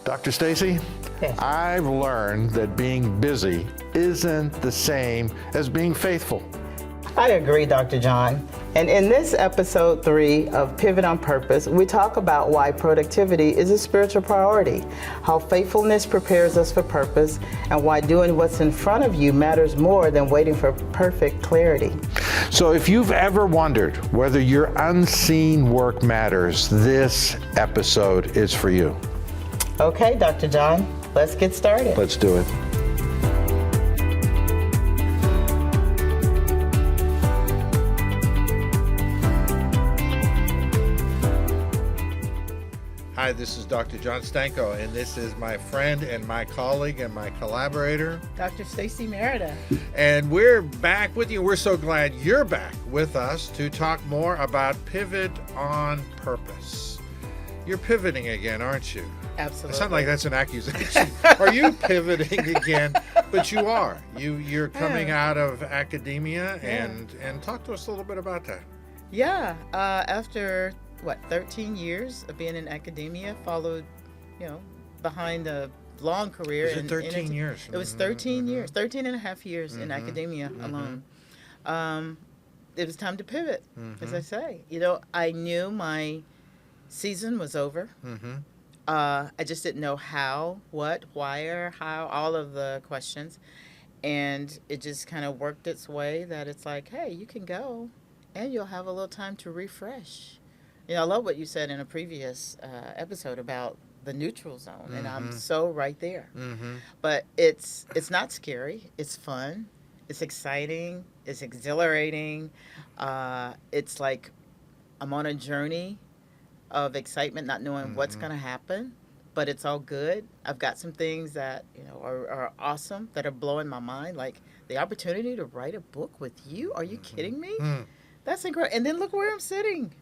Dr. Stacy, Yes. I've learned that being busy isn't the same as being faithful. I agree, Dr. John. And in this episode 3 of Pivot on Purpose, we talk about why productivity is a spiritual priority, how faithfulness prepares us for purpose, and why doing what's in front of you matters more than waiting for perfect clarity. So if you've ever wondered whether your unseen work matters, this episode is for you. Okay, Dr. John, let's get started. Let's do it. Hi, this is Dr. John Stanko, and this is my friend and my colleague and my collaborator, Dr. Stacy Merida. and we're back with you. We're so glad you're back with us to talk more about Pivot on Purpose. You're pivoting again, aren't you? Absolutely. It sounds like that's an accusation. Are you pivoting again? But you are. You're coming out of academia, and talk to us a little bit about that. Yeah, after 13 years of being in academia, followed, behind a long career. Was it 13 years? It was 13 years, 13 and a half years in academia alone. It was time to pivot, as I say. I knew my season was over. I just didn't know how, what, why, or how, all of the questions. And it just kind of worked its way that it's like, hey, you can go and you'll have a little time to refresh. I love what you said in a previous episode about the neutral zone, and I'm so right there. But it's not scary. It's fun. It's exciting. It's exhilarating. It's like I'm on a journey of excitement, not knowing what's going to happen, but it's all good. I've got some things that are awesome, that are blowing my mind, like the opportunity to write a book with you. Are you kidding me? That's incredible. And then look where I'm sitting.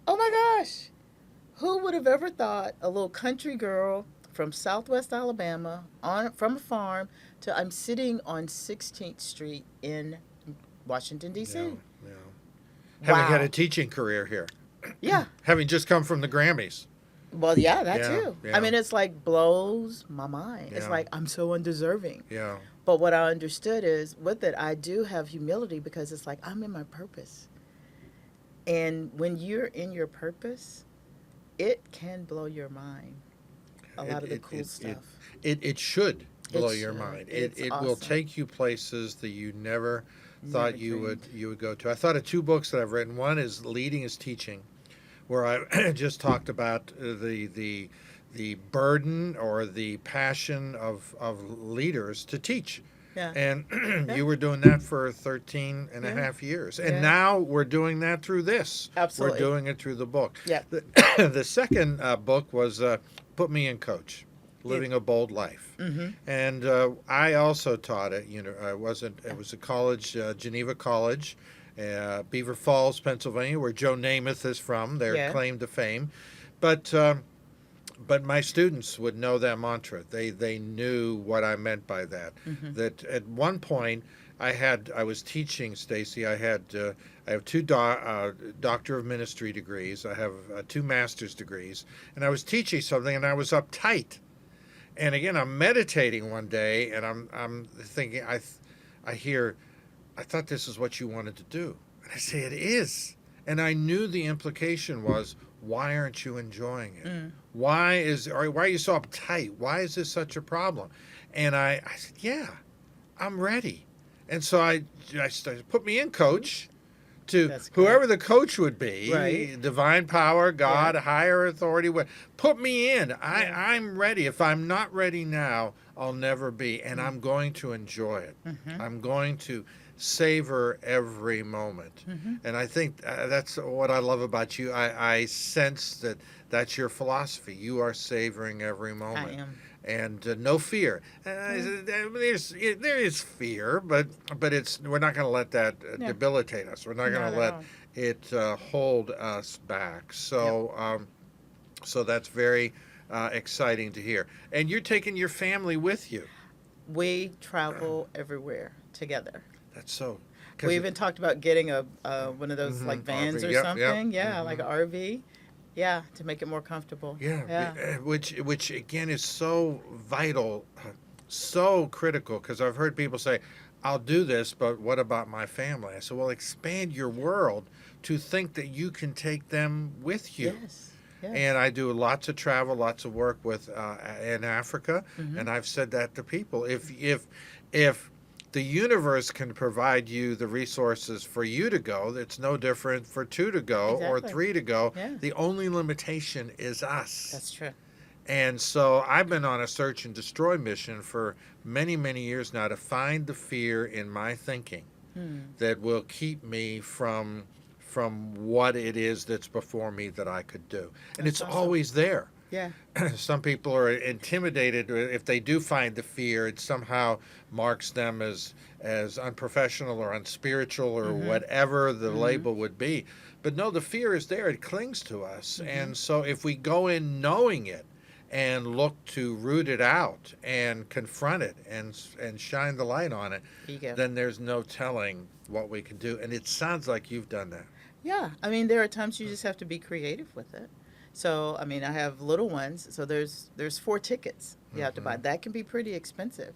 Oh my gosh. Who would have ever thought a little country girl from Southwest Alabama from a farm to I'm sitting on 16th Street in Washington, D.C. Yeah. Having had a teaching career here. Yeah. Having just come from the Grammys. Well, yeah, that Yeah, too. yeah. I mean, it's like blows my mind. It's Yeah. like I'm so undeserving. Yeah. But what I understood is with it, I do have humility because it's like I'm in my purpose. And when you're in your purpose, it can blow your mind. A lot of the cool stuff. It should blow It your should. mind. It's It will awesome. take you places that you never thought Never you dreamed. would go to. I thought of 2 books that I've written. One is Leading is Teaching, where I just talked about the burden or the passion of leaders to teach. Yeah. And you were doing that for 13 and a half years. And Yeah. now we're doing that through this. Absolutely. We're doing it through the book. Yeah. The second book was Put Me in Coach, Living a Bold Life. And I also taught it. It was a college, Geneva College, Beaver Falls, Pennsylvania, where Joe Namath is from, their claim to fame. But my students would know that mantra. They knew what I meant by that. That at one point I was teaching, Stacy. I have 2 Doctor of Ministry degrees. I have 2 master's degrees, and I was teaching something, and I was uptight. And again, I'm meditating one day, and I'm thinking, I thought this is what you wanted to do, and I say it is, and I knew the implication was, why aren't you enjoying it? Why are you so uptight? Why is this such a problem? And I said, yeah, I'm ready. And so I started, put me in coach to That's great. whoever the coach would be, Right. divine power, God, higher authority, put me in. I'm ready. If I'm not ready now, I'll never be. And I'm going to enjoy it. I'm going to savor every moment. And I think that's what I love about you. I sense that's your philosophy. You are savoring every moment. I am. And no fear. There is fear, but we're not going to let that debilitate us. We're not going Not to at let all. it hold us back. So so that's very exciting to hear. And you're taking your family with you. We travel everywhere together. That's so. We even talked about getting a one of those like vans RV. or Yep, something. yep. Yeah, like an RV. Yeah, to make it more comfortable. Yeah, Yeah. which again is so vital, so critical. Because I've heard people say, "I'll do this, but what about my family?" I said, "Well, expand your world to think that you can take them with you." Yes. Yes. And I do lots of travel, lots of work with in Africa, Mm-hmm. and I've said that to people. If the universe can provide you the resources for you to go, it's no different for two to go or Exactly. three to go. Yeah. The only limitation is us. That's true. And so I've been on a search and destroy mission for many, many years now to find the fear in my thinking that will keep me from what it is that's before me that I could do. And That's it's awesome. always there. Yeah. Some people are intimidated if they do find the fear. It somehow marks them as unprofessional or unspiritual or whatever the label would be. But no, the fear is there. It clings to us. And so if we go in knowing it and look to root it out and confront it and shine the light on it, There you go. then there's no telling what we can do. And it sounds like you've done that. Yeah. I mean, there are times you just have to be creative with it. So, I mean, I have little ones, so there's 4 tickets you have to buy. That can be pretty expensive.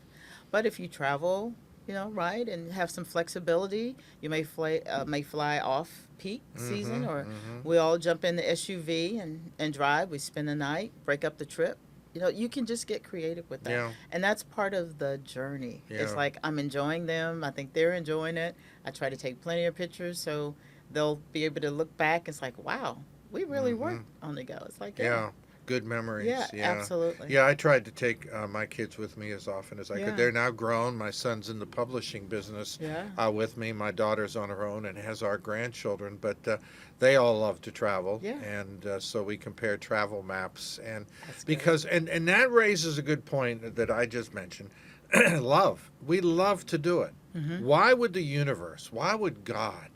But if you travel, right, and have some flexibility, you may fly off peak season, or we all jump in the SUV and drive. We spend the night, break up the trip. You can just get creative with that. Yeah. And that's part of the journey. It's Yeah. like I'm enjoying them. I think they're enjoying it. I try to take plenty of pictures so they'll be able to look back. It's like, wow, we really worked on the go. It's like, Yeah. Good memories. Yeah, absolutely. Yeah, I tried to take my kids with me as often as I Yeah. could. They're now grown. My son's in the publishing business Yeah. with me. My daughter's on her own and has our grandchildren, but they all love to travel. Yeah. And so we compare travel maps. And That's good. because, and that raises a good point that I just mentioned. Love. We love to do it. Why would the universe, why would God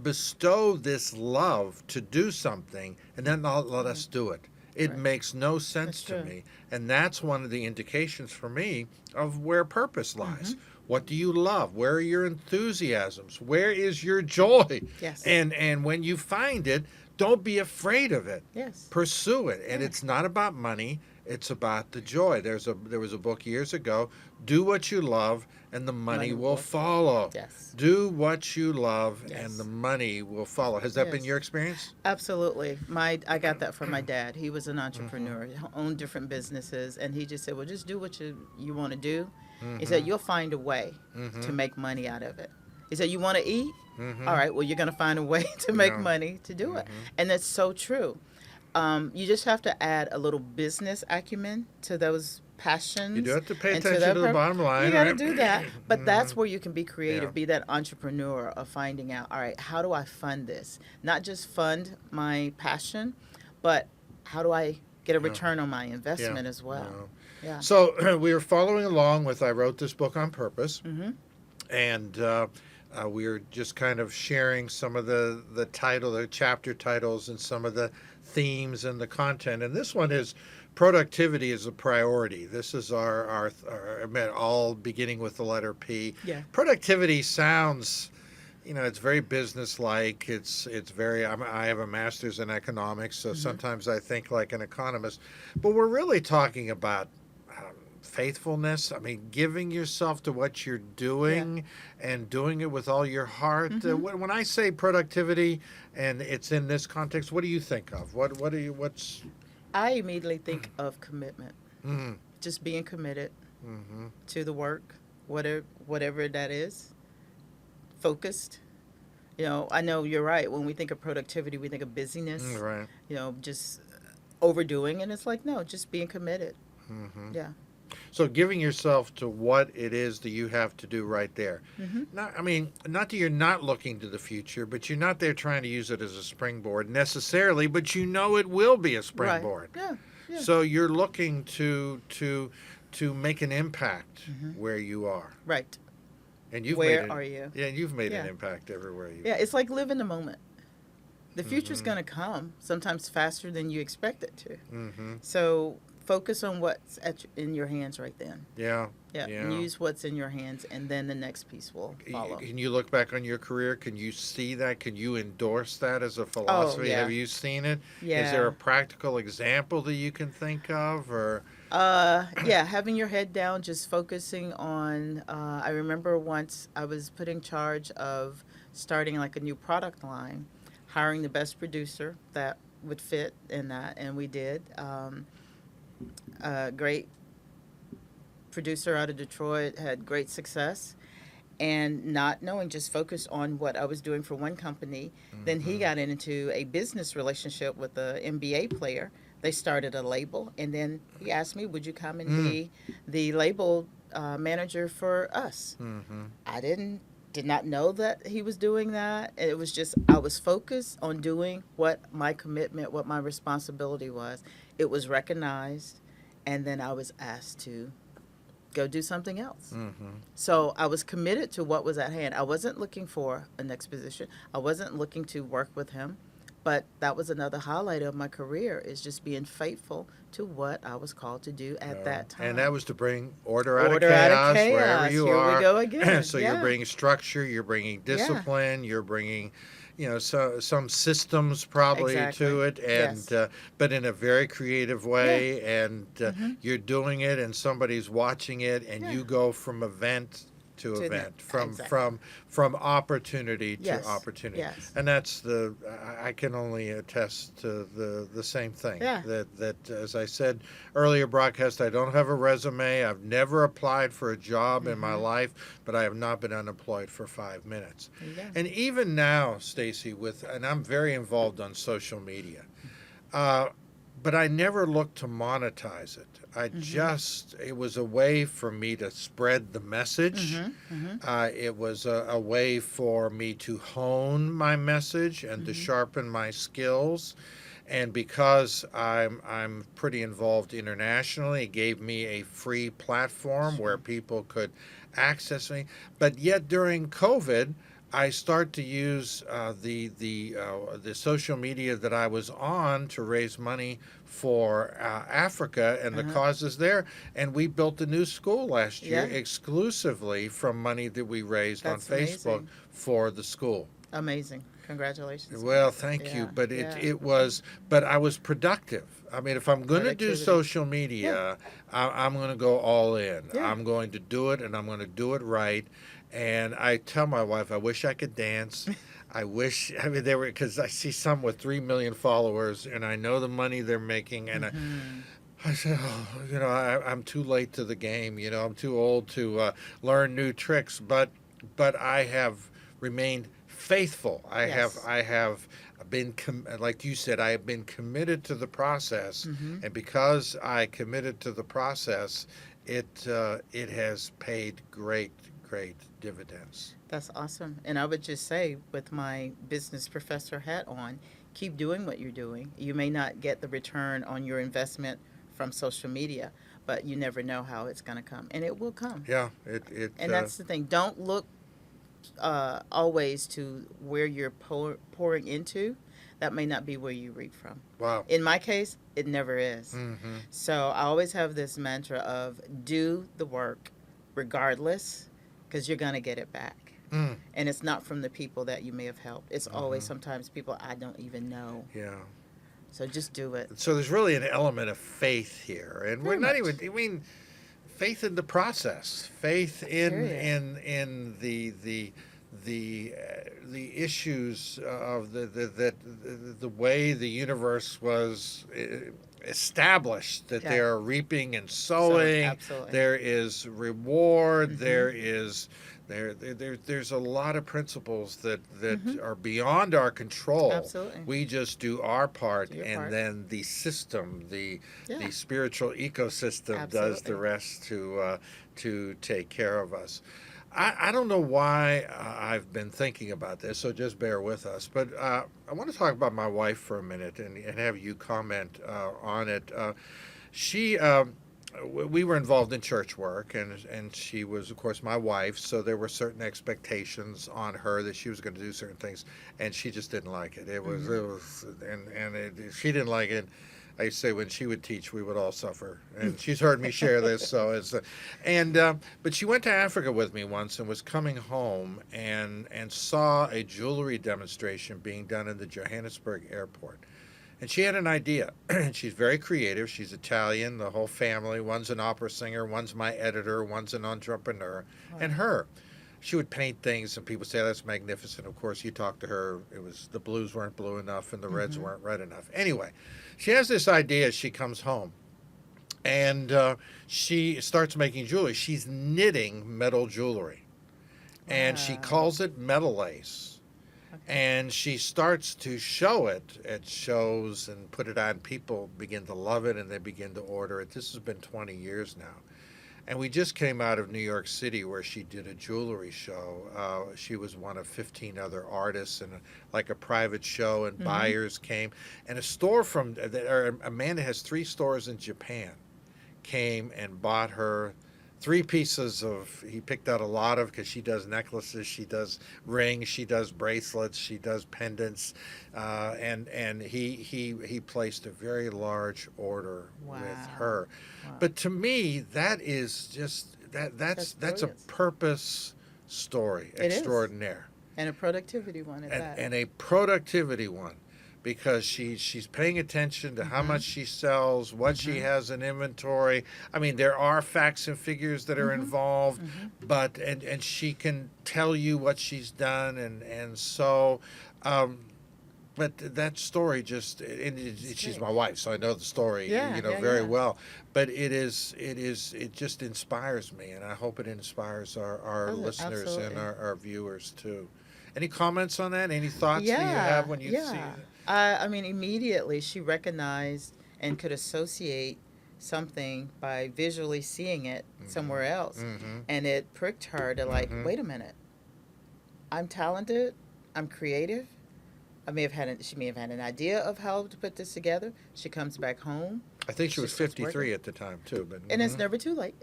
bestow this love to do something and then not let us do it? It Right. makes no sense That's to true. me. And that's one of the indications for me of where purpose lies. What do you love? Where are your enthusiasms? Where is your joy? Yes. And when you find it, don't be afraid of it. Yes. Pursue it. And Yeah. it's not about money. It's about the joy. There was a book years ago, Do What You Love and the Money Will Follow. Yes. Do what you love Yes. and the money will follow. Has that been Yes. your experience? Absolutely. I got that from my dad. He was an entrepreneur, he owned different businesses, and he just said, well, just do what you want to do. He said, you'll find a way to make money out of it. He said, you want to eat? All right, well, you're going to find a way to make Yeah. money to do it. And that's so true. You just have to add a little business acumen to those passions. You do have to pay and attention that to the bottom line, You got to right? do that. But that's where you can be creative, Yeah. be that entrepreneur of finding out, all right, how do I fund this? Not just fund my passion, but how do I get a return on my investment as well? Yeah. So we were following along with I wrote this book on purpose, and we were just kind of sharing some of the chapter titles, and some of the themes and the content. And this one is productivity is a priority. This is our all beginning with the letter P. Yeah. Productivity sounds, it's very business-like. It's very. I have a master's in economics, so sometimes I think like an economist. But we're really talking about faithfulness. I mean, giving yourself to what you're doing and doing it with all your heart. When I say productivity, and it's in this context, what do you think of? What's? I immediately think of commitment. Just being committed to the work, whatever that is. Focused. I know you're right. When we think of productivity, we think of busyness. Right. Just overdoing, and it's like, no, just being committed. Yeah. So giving yourself to what it is that you have to do right there. Not that you're not looking to the future, but you're not there trying to use it as a springboard necessarily, but it will be a springboard. Right. Yeah. So you're looking to make an impact where you are. Right. And you've Where made are you? Yeah, you've made an Yeah. impact everywhere you. Yeah, it's like live in the moment. The future's going to come sometimes faster than you expect it to. So focus on what's in your hands right then. Yeah. Yeah, Yeah. and use what's in your hands, and then the next piece will follow. Can you look back on your career? Can you see that? Can you endorse that as a Oh, philosophy? yeah. Have you seen it? Yeah. Is there a practical example that you can think of, or? Yeah, having your head down, just focusing on. I remember once I was put in charge of starting like a new product line, hiring the best producer that would fit in that, and we did. A great producer out of Detroit had great success, and not knowing, just focused on what I was doing for one company. Then he got into a business relationship with a NBA player. They started a label, and then he asked me, "Would you come and be the label manager for us?" I did not know that he was doing that. It was just I was focused on doing what my commitment, what my responsibility was. It was recognized, and then I was asked to go do something else. So I was committed to what was at hand. I wasn't looking for a next position. I wasn't looking to work with him. But that was another highlight of my career, is just being faithful to what I was called to do at that time. And that was to bring order out of Order out of chaos wherever chaos. you Here are. we go again. So Yeah. you're bringing structure, you're bringing discipline, you're bringing, some systems probably Exactly. to it, and Yes. but in a very creative way, and you're doing it, and somebody's watching it, and Yeah. you go from event to To event, ne- from exactly. from opportunity Yes. to opportunity, Yes. and that's I can only attest to the same thing. Yeah. That as I said earlier broadcast, I don't have a resume. I've never applied for a job in my life, but I have not been unemployed for 5 minutes. There you go. And even now, Stacy, and I'm very involved on social media. But I never looked to monetize it. It was a way for me to spread the message. It was a way for me to hone my message and to sharpen my skills. And because I'm pretty involved internationally, it gave me a free platform where people could access me. But yet during COVID, I start to use the social media that I was on to raise money for Africa and the causes there, and we built a new school last year Yeah. exclusively from money that we raised That's on Facebook amazing. for the school. Amazing. Congratulations. Well, thank Yeah, you, but yeah. but I was productive. I mean, if I'm going to do Productivity. social media, I'm going to go all in. Yeah. I'm going to do it, and I'm going to do it right. And I tell my wife, I wish I could dance. Because I see some with 3 million followers, and I know the money they're making, and I said, I'm too late to the game. I'm too old to learn new tricks. But I have remained faithful. I have been, like you said, I have been committed to the process, and because I committed to the process, it has paid great dividends. That's awesome. And I would just say, with my business professor hat on, keep doing what you're doing. You may not get the return on your investment from social media, but you never know how it's going to come, and it will come. Yeah, And that's the thing. Don't look always to where you're pouring into. That may not be where you reap from. wow. In my case, it never is. Mm-hmm. So I always have this mantra of do the work regardless, because you're going to get it back. And it's not from the people that you may have helped. It's always sometimes people I don't even know. Yeah. So just do it. So there's really an element of faith here, and we're Very not much. even. I mean, faith in the process, faith in Period. the issues of the way the universe was established, that Yeah. they're reaping and sowing. Absolutely. There is reward. There is. There's a lot of principles that are beyond our control. Absolutely. We just do our part, Do your and part. then the system, the Yeah. spiritual ecosystem, does the Absolutely. rest to take care of us. I don't know why I've been thinking about this, so just bear with us. But I want to talk about my wife for a minute and have you comment on it. We were involved in church work, and she was, of course, my wife, so there were certain expectations on her that she was going to do certain things, and she just didn't like it. She didn't like it. I used to say when she would teach, we would all suffer. And she's heard me share this, so it's but she went to Africa with me once and was coming home and saw a jewelry demonstration being done in the Johannesburg airport. And she had an idea. She's very creative. She's Italian, the whole family. One's an opera singer, one's my editor, one's an entrepreneur, and her. She would paint things, and people say that's magnificent. Of course, you talk to her, it was the blues weren't blue enough and the reds weren't red enough. Anyway, she has this idea as she comes home, and she starts making jewelry. She's knitting metal jewelry, and she calls it metal lace. And she starts to show it at shows and put it on. People begin to love it, and they begin to order it. This has been 20 years now. And we just came out of New York City where she did a jewelry show. She was one of 15 other artists in like a private show, and buyers came. And a store Amanda has 3 stores in Japan, came and bought her 3 pieces of, he picked out a lot of, because she does necklaces, she does rings, she does bracelets, she does pendants, and he placed a very large order with her. Wow. But to me, that is just that's a purpose story extraordinaire, and a productivity one at that, and a productivity one. Because she's paying attention to how much she sells, what she has in inventory. I mean, there are facts and figures that are involved, but and she can tell you what she's done, and so. But that story just, she's my wife, so I know the story, very well. But it just inspires me, and I hope it inspires our listeners absolutely. and our viewers too. Any comments on that? Any thoughts that you have when you see it? I mean, immediately she recognized and could associate something by visually seeing it somewhere else. And it pricked her to wait a minute. I'm talented. I'm creative. She may have had an idea of how to put this together. She comes back home. I think she was 53 at the time too, but and it's never too late.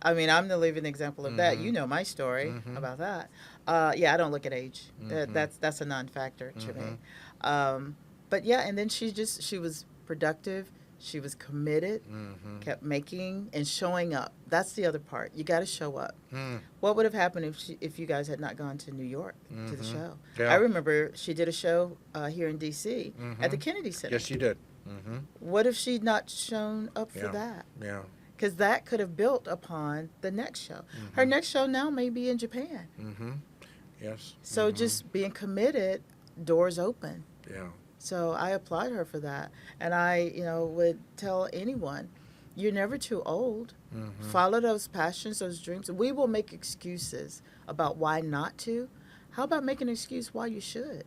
I mean, I'm the living example of that. You know my story about that. I don't look at age. That's a non-factor to me. But yeah, and then she was productive. She was committed, kept making and showing up. That's the other part. You got to show up. What would have happened if you guys had not gone to New York to the show? Yeah. I remember she did a show here in D.C. At the Kennedy Center. Yes, she did. What if she'd not shown up for that? Yeah. Because that could have built upon the next show. Her next show now may be in Japan. Yes. So just being committed, doors open. Yeah. So I applaud her for that. And I, would tell anyone, you're never too old. Follow those passions, those dreams. We will make excuses about why not to. How about making an excuse why you should?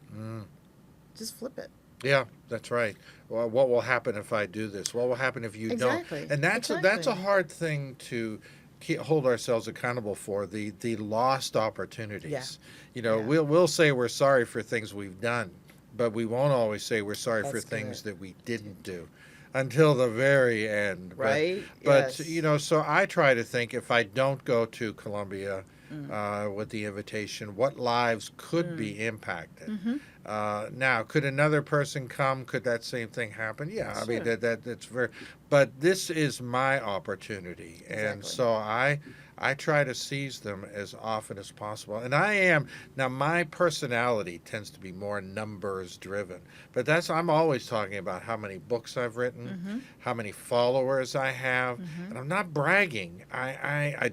Just flip it. Yeah, that's right. Well, what will happen if I do this? What will happen if you don't? And that's a hard thing to hold ourselves accountable for, the lost opportunities. We'll say we're sorry for things we've done, but we won't always say we're sorry for things that we didn't do until the very end. Right. But so I try to think, if I don't go to Columbia with the invitation, what lives could be impacted? Now, could another person come? Could that same thing happen? Yeah, sure. I mean that's very. But this is my opportunity, and so I try to seize them as often as possible. And my personality tends to be more numbers driven. But I'm always talking about how many books I've written, how many followers I have. And I'm not bragging. I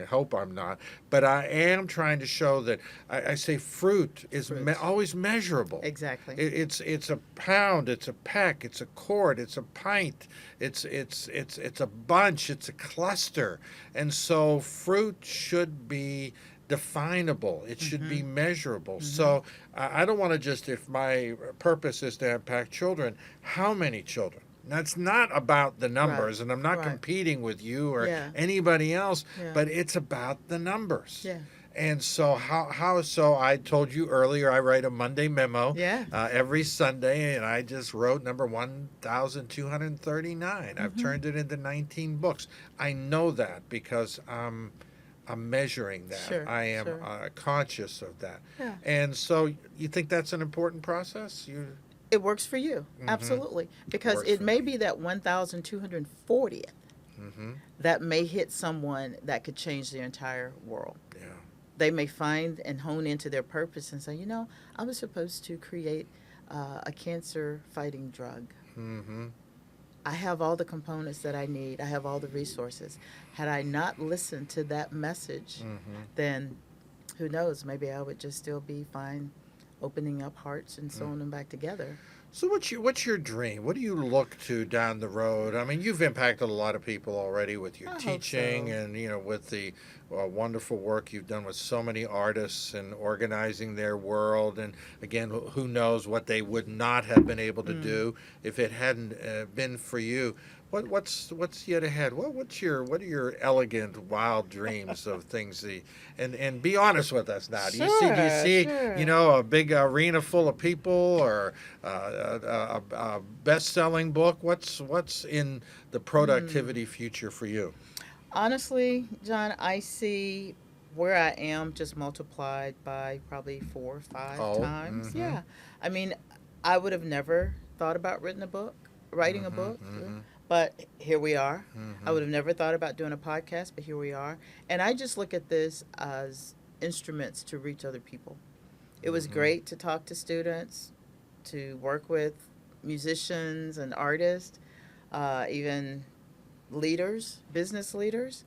hope I'm not. But I am trying to show that I say fruit is always measurable. Exactly. It's a pound, it's a peck, it's a quart, it's a pint, it's a bunch, it's a cluster. And so fruit should be definable. It should be measurable. So I don't want to just, if my purpose is to impact children, how many children? That's not about the numbers, and I'm not competing with you or anybody else, but it's about the numbers. Yeah. And so so I told you earlier, I write a Monday memo every Sunday, and I just wrote number 1,239. I've turned it into 19 books. I know that because I'm measuring that. Sure, I am conscious of that. Yeah. And so you think that's an important process? It works for you. Absolutely. Because Works it for may me. be that 1,240th that may hit someone that could change their entire world. Yeah. They may find and hone into their purpose and say, you know, I was supposed to create a cancer fighting drug. Mm-hmm. I have all the components that I need. I have all the resources. Had I not listened to that message, then who knows? Maybe I would just still be fine opening up hearts and sewing them back together. So what's your dream? What do you look to down the road? I mean, you've impacted a lot of people already with your I hope teaching so. and with the wonderful work you've done with so many artists and organizing their world. And again, who knows what they would not have been able to do if it hadn't been for you. What's yet ahead? What are your elegant, wild dreams of things? And be honest with us now. Do you see Sure. a big arena full of people or a best-selling book? What's in the productivity future for you? Honestly, John, I see where I am just multiplied by probably 4 or 5 Oh, times. Yeah. I mean, I would have never thought about writing a book, but here we are. I would have never thought about doing a podcast, but here we are. And I just look at this as instruments to reach other people. It was great to talk to students, to work with musicians and artists, even leaders, business leaders.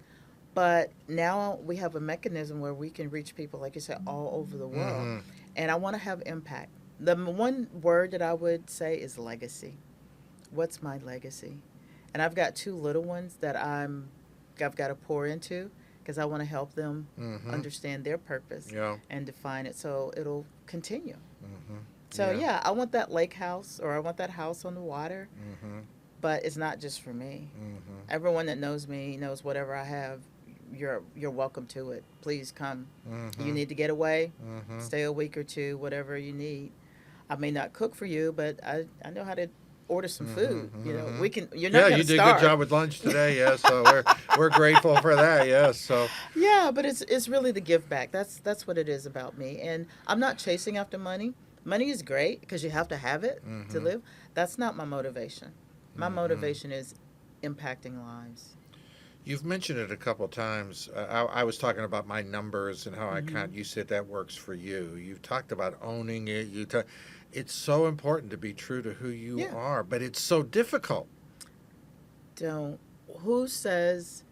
But now we have a mechanism where we can reach people, like you said, all over the world. And I want to have impact. The one word that I would say is legacy. What's my legacy? And I've got 2 little ones that I've got to pour into because I want to help them understand their purpose Yeah. and define it so it'll continue. Mm-hmm. So yeah, I want that lake house or I want that house on the water, but it's not just for me. Everyone that knows me knows whatever I have, you're welcome to it. Please come. You need to get away, stay a week or 2, whatever you need. I may not cook for you, but I know how to order some food. You know, we can. You're not Yeah, going you to did a starve. good job with lunch today. Yes, so we're grateful for that. Yes, so Yeah, but it's really the give back. That's what it is about me. And I'm not chasing after money. Money is great because you have to have it to live. That's not my motivation. My motivation is impacting lives. you've mentioned it a couple times. I was talking about my numbers and how I count. You said that works for you. You've talked about owning it. It's so important to be true to who you Yeah. are, but it's so difficult. Don't. Who says?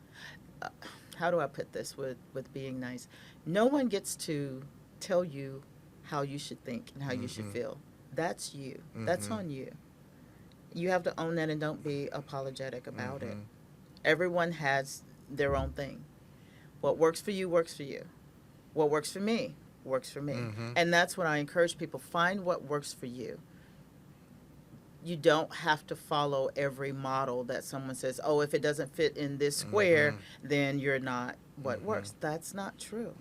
How do I put this with being nice? No one gets to tell you how you should think and how you should feel. That's you. That's on you. You have to own that and don't be apologetic about it. Everyone has their own thing. What works for you works for you. What works for me works for me. And that's what I encourage people. Find what works for you. You don't have to follow every model that someone says, oh, if it doesn't fit in this square, then you're not what works. That's not true.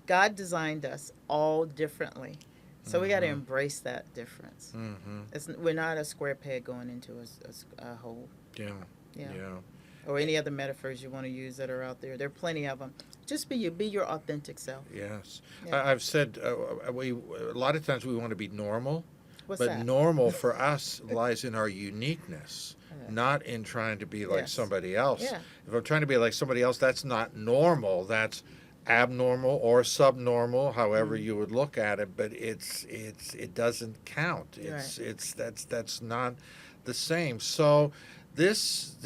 God designed us all differently. So we got to embrace that difference. We're not a square peg going into a hole. Yeah. Yeah. Yeah. Or any other metaphors you want to use that are out there. There are plenty of them. Just be you. Be your authentic self. Yes. Yeah. I've said a lot of times we want to be normal. What's But that? normal for us lies in our uniqueness, not in trying to be like Yes. somebody else. Yeah. If I'm trying to be like somebody else, that's not normal. That's abnormal or subnormal, however you would look at it. But it doesn't count. That's not the same. So this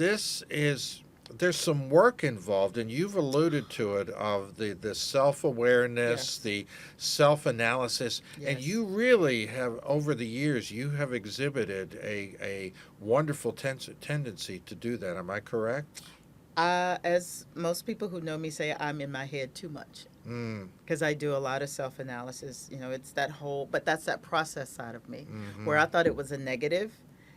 is. There's some work involved, and you've alluded to it, of the self-awareness, Yes. the self-analysis, and Yes. you really have, over the years, you have exhibited a wonderful tendency to do that. Am I correct? As most people who know me say, I'm in my head too much because I do a lot of self-analysis. You know, it's that whole, but that's that process side of me where I thought it was a negative.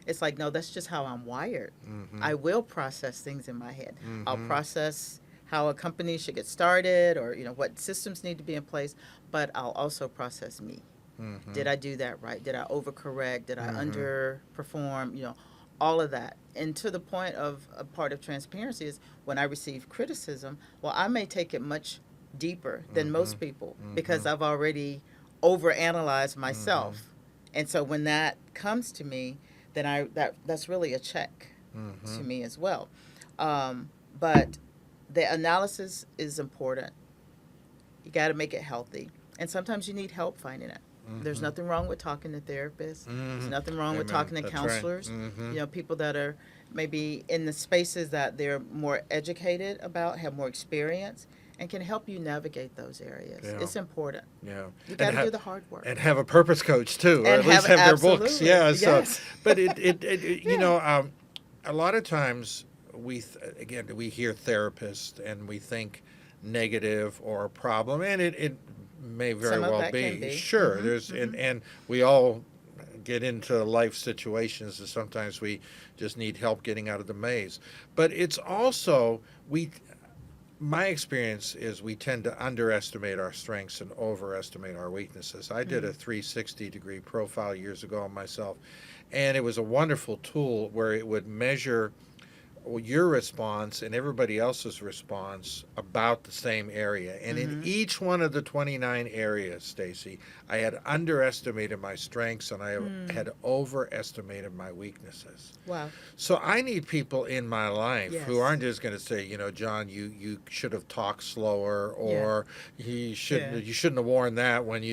It's like, no, that's just how I'm wired. I will process things in my head. I'll process how a company should get started or, you know, what systems need to be in place, but I'll also process me. Did I do that right? Did I overcorrect? Did I underperform? You know, all of that. And to the point of a part of transparency is when I receive criticism, well, I may take it much deeper than most people because I've already overanalyzed myself And so when that comes to me, then that's really a check to me as well. But the analysis is important. You got to make it healthy. And sometimes you need help finding it. There's nothing wrong with talking to therapists. There's nothing wrong with talking to That's counselors. right. You know, people that are maybe in the spaces that they're more educated about, have more experience, and can help you navigate those areas. Yeah. It's important. Yeah. You got to do the hard work. And have a purpose coach too, or And at least have their books. absolutely. Yeah. So, Yes. but it you Yeah. know, a lot of times we hear therapist and we think negative or a problem, and it may very Some of well that can be. Sure, Mhm, there's and we all get into life situations and sometimes we just need help getting out of the maze. But it's also my experience is we tend to underestimate our strengths and overestimate our weaknesses. I did a 360-degree profile years ago on myself, and it was a wonderful tool where it would measure your response and everybody else's response about the same area. And in each one of the 29 areas, Stacy, I had underestimated my strengths and I had overestimated my weaknesses. Wow. So I need people in my life Yes. who aren't just going to say, you know, John, you should have talked slower, or you shouldn't have worn that when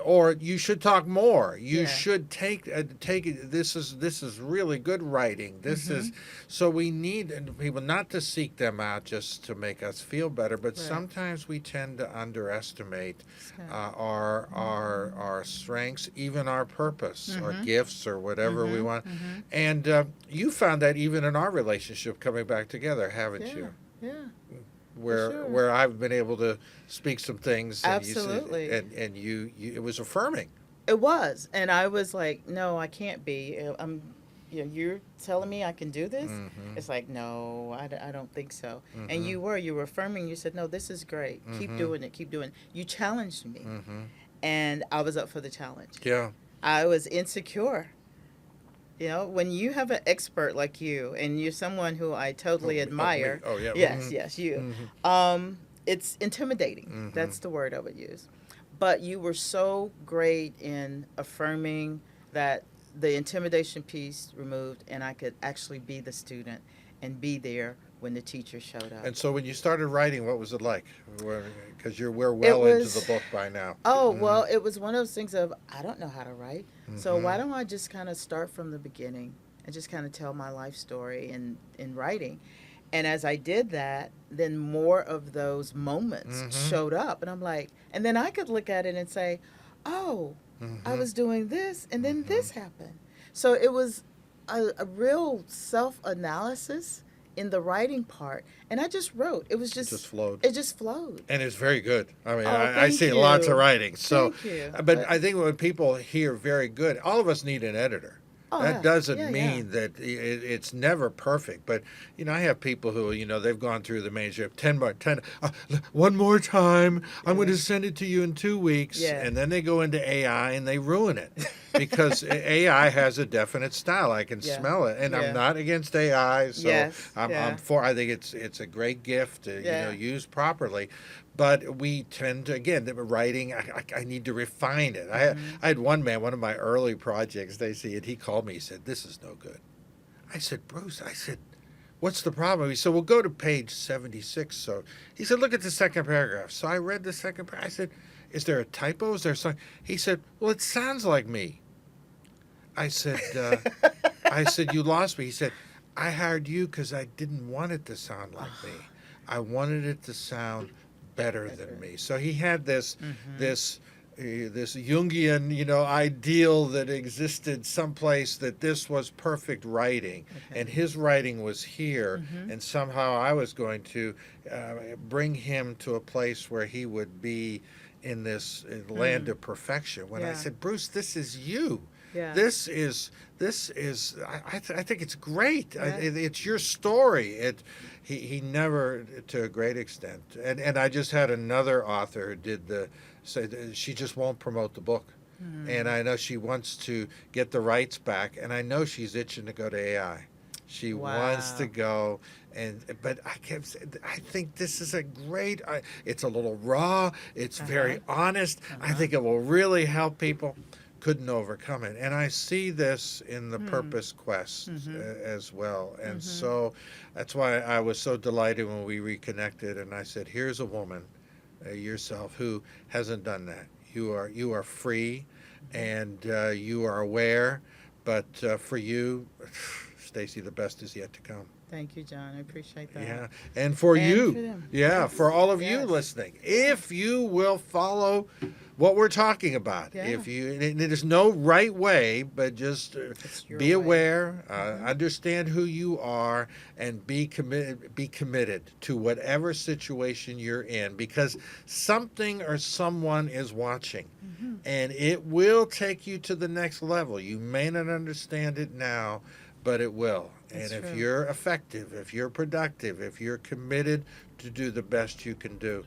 or you should talk more. You should take it. This is really good writing. This is so we need people not to seek them out just to make us feel better, but sometimes we tend to underestimate our strengths, even our purpose, our gifts, or whatever we want. And you found that even in our relationship coming back together, haven't you? Yeah. Where I've been able to speak some things. And Absolutely. And you it was affirming. It was, and I was like, no, I can't be. You're telling me I can do this? It's like, no, I don't think so. And you were affirming. You said, no, this is great. Keep doing it. Keep doing it. You challenged me, and I was up for the challenge. Yeah. I was insecure. You know, when you have an expert like you, and you're someone who I totally admire. Oh, yeah. Yes, you. It's intimidating. That's the word I would use. But you were so great in affirming that the intimidation piece removed, and I could actually be the student and be there when the teacher showed up. And so when you started writing, what was it like? Because we're well into the book by now. Oh, well, it was one of those things of, I don't know how to write. So why don't I just kind of start from the beginning and just kind of tell my life story in writing. And as I did that, then more of those moments showed up. And I'm like, and then I could look at it and say, oh, I was doing this, and then this happened. So it was a real self-analysis in the writing part. And I just wrote. It was just... It just flowed. It just flowed. And it's very good. I mean, Oh, I thank see you. lots of writing. So, Thank you. But I think when people hear very good, all of us need an editor. Oh, That yeah. doesn't Yeah, mean that it's never perfect. But, you know, I have people who, you know, they've gone through the manuscript 10 one more time. I'm going to send it to you in 2 weeks. Yeah. And then they go into AI and they ruin it because AI has a definite style. I can smell it. And I'm not against AI. So I'm for, I think it's a great gift to, you know, use properly. But we tend to, again, writing, I need to refine it. I had one of my early projects, Stacy, and he called me. He said, this is no good. I said, Bruce, what's the problem? He said, well, go to page 76. So he said, look at the second paragraph. So I read the second paragraph. I said, is there a typo? Is there something? He said, well, it sounds like me. I said, you lost me. He said, I hired you because I didn't want it to sound like me. I wanted it to sound better than me. So he had this Jungian, you know, ideal that existed someplace, that this was perfect writing, and his writing was here, and somehow I was going to bring him to a place where he would be in this land of perfection. When I said, Bruce, this is you. Yeah. This is I think it's great. It's your story. He never, to a great extent, and I just had another author who say she just won't promote the book, and I know she wants to get the rights back, and I know she's itching to go to AI. She wants to go, but I think this is a great. It's a little raw. It's very honest. I think it will really help people. couldn't overcome it. And I see this in the purpose quest as well. And so that's why I was so delighted when we reconnected and I said, here's a woman, yourself, who hasn't done that. You are free and you are aware, but for you, Stacy, the best is yet to come. Thank you, John. I appreciate that. Yeah, and for And you, for them. yeah, Yes. for all of you Yes. listening, if you will follow what we're talking about, Yeah. if you, and there's no right way, but just It's your be way. aware, understand who you are, and be committed to whatever situation you're in, because something or someone is watching, and it will take you to the next level. You may not understand it now, but it will. That's And if true. you're effective, if you're productive, if you're committed to do the best you can do,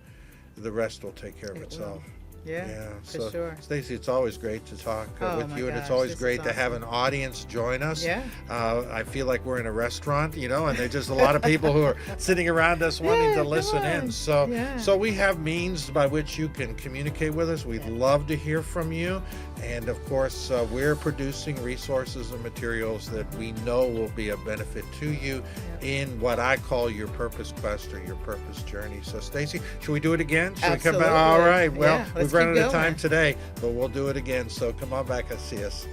the rest will take care of It itself. Yeah, for so sure. Stacy, it's always great to talk Oh, with my you, and it's gosh, always this is great to have awesome. an audience join us. Yeah. I feel like we're in a restaurant, and there's just a lot of people who are sitting around us wanting Yeah, to come listen in. on. So, Yeah. so we have means by which you can communicate with us. We'd love to hear from you, and of course, we're producing resources and materials that we know will be a benefit to you in what I call your purpose quest or your purpose journey. So, Stacy, should we do it again? Should we come back? Absolutely. All right. Well, Yeah, let's we've run keep out of time going. today, but we'll do it again. So come on back and see us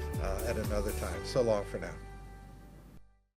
at another time. So long for now.